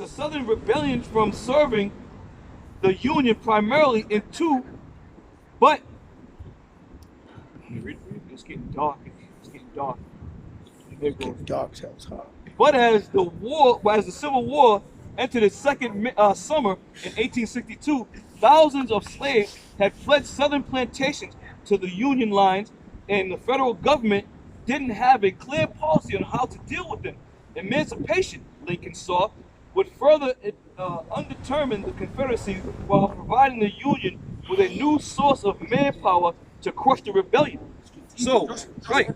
the Southern rebellion from serving the Union primarily in two, but it's getting dark. It's getting dark. There it goes. Dark sounds hot. But as the Civil War entered its second summer in 1862, thousands of slaves had fled Southern plantations to the Union lines, and the federal government didn't have a clear policy on how to deal with them. Emancipation, Lincoln saw, would further undermine the Confederacy while providing the Union with a new source of manpower to crush the rebellion. So, right.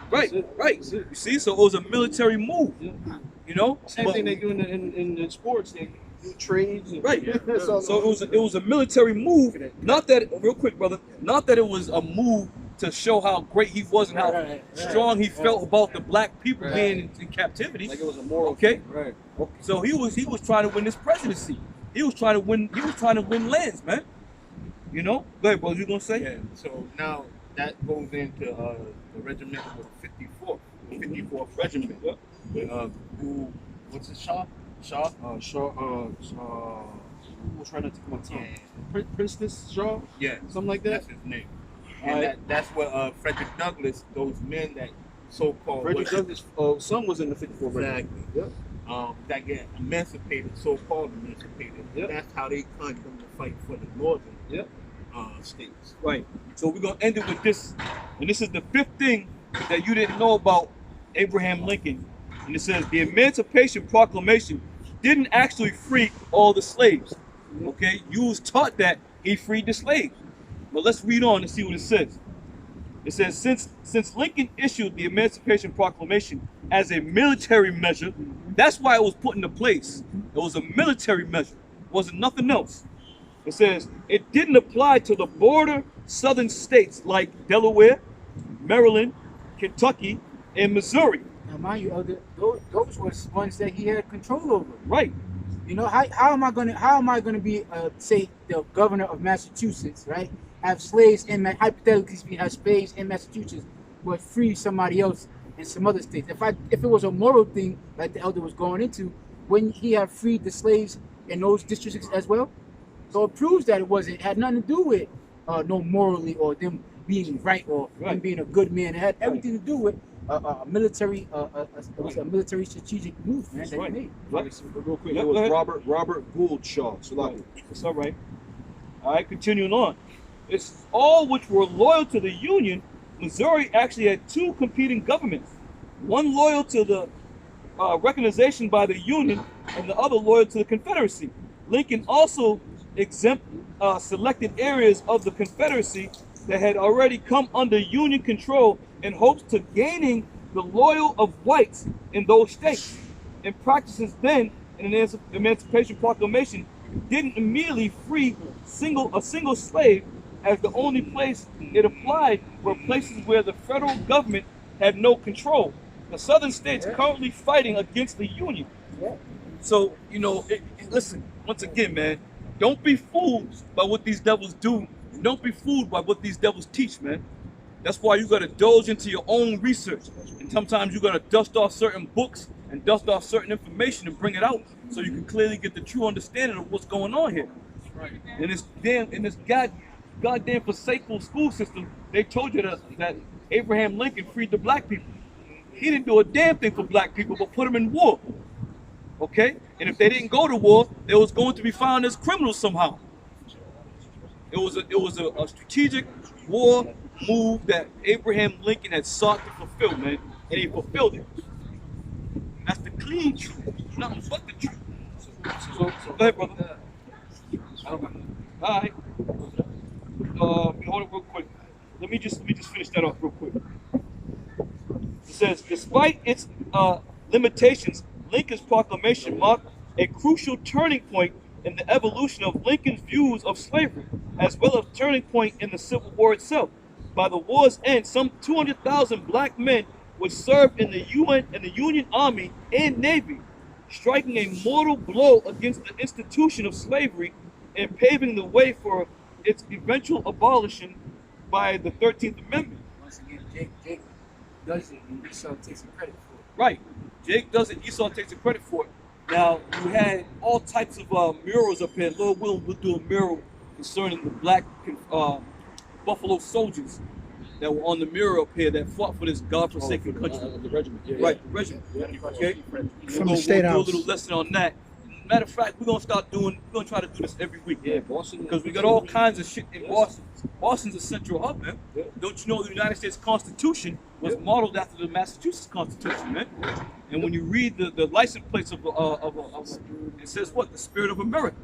Right. You see, so it was a military move. You know, Same thing they do in sports. They do trades. Right. So it was a military move. Not that, real quick, brother. Not that it was a move to show how great he was and how strong he felt about the black people being in captivity. Like it was a moral. Okay. Thing. Right. So he was trying to win this presidency. He was trying to win lands, man. You know. Go ahead, bro. You gonna say? Yeah. So now that goes into the regiment of 54th Regiment. Yep. What's it, Shaw? We'll try not to come on time. Princess Shaw? Yeah. Something like that? That's his name. And that's what Frederick Douglass, those men that so-called... Frederick Douglass' son was in the 54th Regiment. Exactly. Yep. That get emancipated, so-called emancipated. Yep. That's how they come to fight for the northern states. Right. So we're gonna end it with this, and this is the fifth thing that you didn't know about Abraham Lincoln. And it says the Emancipation Proclamation didn't actually free all the slaves. Okay, you was taught that he freed the slaves. But let's read on and see what it says. It says, since Lincoln issued the Emancipation Proclamation as a military measure, that's why it was put into place. It was a military measure. It wasn't nothing else. It says it didn't apply to the border southern states like Delaware, Maryland, Kentucky, and Missouri. Now, mind you, those were ones that he had control over. Right. You know, how am I gonna be say the governor of Massachusetts, right? Have slaves in hypothetically speaking, have slaves in Massachusetts, but free somebody else in some other states. If it was a moral thing like the elder was going into, wouldn't he have freed the slaves in those districts as well? So it proves that it had nothing to do with no morally or them being right or them being a good man. It had everything to do with a military strategic move, man. That he made. Real quick, it was Robert Gould Shaw. So it's all right. All right, continuing on. It's all which were loyal to the Union. Missouri actually had two competing governments. One loyal to the recognition by the Union, and the other loyal to the Confederacy. Lincoln also selected areas of the Confederacy that had already come under Union control in hopes to gaining the loyal of whites in those states. And practices then in the Emancipation Proclamation didn't immediately free a single slave, as the only place it applied were places where the federal government had no control. The southern states currently fighting against the Union. So, you know, listen, once again, man, don't be fooled by what these devils do. Don't be fooled by what these devils teach, man. That's why you gotta indulge into your own research. And sometimes you gotta dust off certain books and dust off certain information and bring it out so you can clearly get the true understanding of what's going on here. In this goddamn forsaken school system, they told you that Abraham Lincoln freed the black people. He didn't do a damn thing for black people but put them in war. Okay? And if they didn't go to war, they was going to be found as criminals somehow. It was a strategic war move that Abraham Lincoln had sought to fulfill, man, and he fulfilled it. That's the clean truth, nothing but the truth. So go ahead, brother. All right. Hold it real quick. Let me just finish that off real quick. It says, despite its limitations, Lincoln's proclamation marked a crucial turning point in the evolution of Lincoln's views of slavery, as well as a turning point in the Civil War itself. By the war's end, some 200,000 black men would serve in the Union Army and Navy, striking a mortal blow against the institution of slavery and paving the way for its eventual abolition by the 13th Amendment. Once again, Jake does it, and Esau takes the credit for it. Right. Jake does it, Esau takes the credit for it. Now, you had all types of murals up here. Lord Willing will do a mural concerning the black Buffalo soldiers that were on the mural up here that fought for this godforsaken country. The regiment. Yeah, Right, the regiment. Okay? From the State we'll House. do a little lesson on that. Matter of fact, we're gonna try to do this every week. Yeah, Boston. Because we got all kinds of shit in Boston. Boston's a central hub, man. Yeah. Don't you know the United States Constitution was modeled after the Massachusetts Constitution, man? And when you read the license plates of it says what? The spirit of America.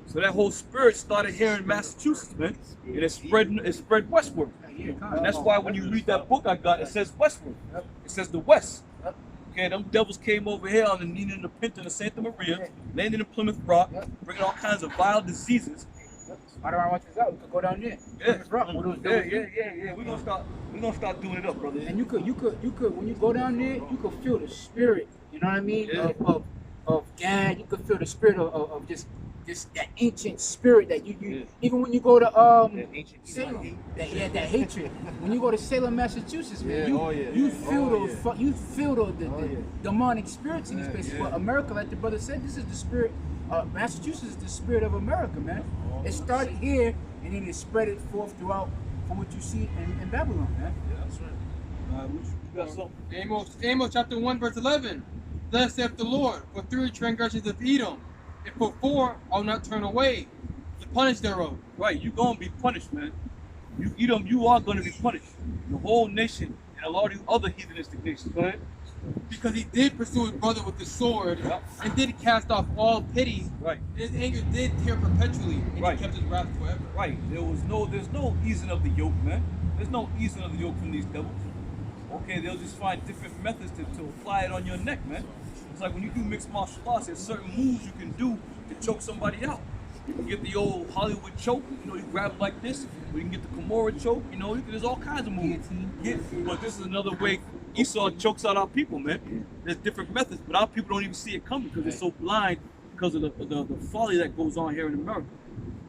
So that whole spirit started here in Massachusetts, man, and it spread westward. And that's why when you read that book I got, it says westward. It says the West. Okay, them devils came over here on the Nina and the Pinta and the Santa Maria, landed in Plymouth Rock, bringing all kinds of vile diseases. Why do I want this out? We could go down there. Yeah, Yeah. We're gonna start doing it up, brother. And you could, when you go down there, you could feel the spirit. You know what I mean? Yeah. Of God. You could feel the spirit of just that ancient spirit that you even when you go to Salem, that hatred. When you go to Salem, Massachusetts, man, you feel the demonic spirits in these places. But America, like the brother said, this is the spirit. Massachusetts is the spirit of America, man. It started here and then it spread it forth throughout from what you see in Babylon, man. Yeah, that's right. You got something? Amos chapter 1 verse 11. Thus saith the Lord, for 3 transgressions of Edom, and for 4 I'll not turn away, to punish thereof. Right, you're gonna be punished, man. You Edom, you are gonna be punished. The whole nation and a lot of you other heathenistic nations. Go ahead. Because he did pursue his brother with the sword, and did cast off all pity. Right. His anger did tear perpetually, and Right. he kept his wrath forever. Right. There's no easing of the yoke, man. There's no easing of the yoke from these devils. Okay, they'll just find different methods to apply it on your neck, man. It's like when you do mixed martial arts, there's certain moves you can do to choke somebody out. You can get the old Hollywood choke, you grab it like this, or you can get the Kimura choke, there's all kinds of moves. But this is another way Esau chokes out our people, man. There's different methods, but our people don't even see it coming because they're so blind because of the folly that goes on here in America.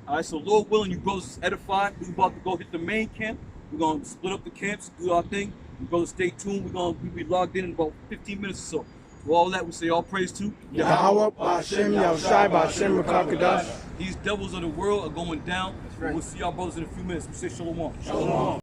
All right, so Lord willing, you brothers edified. We're about to go hit the main camp. We're going to split up the camps, do our thing. You brothers stay tuned. We'll be logged in about 15 minutes or so. For all that, we say all praise to Yahweh, Ba'ashem, Yahushai, Ba'ashem, Rakakadash. These devils of the world are going down. right. We'll see our brothers in a few minutes. We say shalom. Shalom.